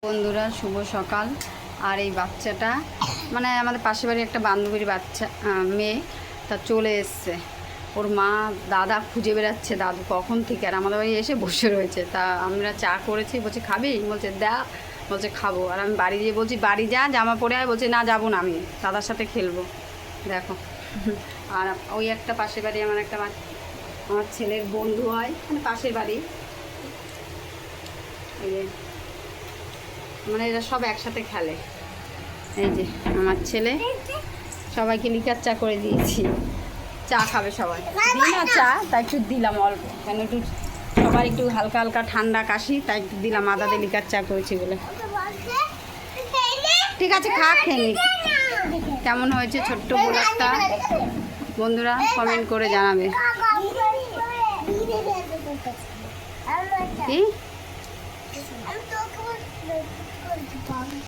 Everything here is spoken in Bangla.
বন্ধুরা শুভ সকাল। আর এই বাচ্চাটা মানে আমাদের পাশের বাড়ির একটা বান্ধবীর বাচ্চা মেয়ে, তা চলে এসছে। ওর মা দাদা খুঁজে বেড়াচ্ছে দাদু কখন থেকে, আর আমাদের বাড়ি এসে বসে রয়েছে। তা আমরা চা করেছি, বলছে খাবি, বলছে দেখ, বলছে খাবো। আর আমি বাড়ি যেয়ে বলছি বাড়ি যা, জামা পরে আয়, বলছে না যাবো না, আমি দাদার সাথে খেলবো। দেখো, আর ওই একটা পাশের বাড়ি আমার আমার ছেলের বন্ধু হয়, মানে পাশের বাড়ি, এই যে মানে এরা সব একসাথে খেলে। এই যে আমার ছেলে, সবাইকে লিকার চা করে দিয়েছি, চা খাবে সবাই, দিই না চা, তাই একটু দিলাম অল্প, কেন একটু সবার একটু হালকা হালকা ঠান্ডা কাশি, তাই একটু দিলাম আদা দিয়ে লিকার চা করেছি বলে। ঠিক আছে, খেয়ে নি। কেমন হয়েছে ছোট্ট ব্লগটা বন্ধুরা কমেন্ট করে জানাবে। কি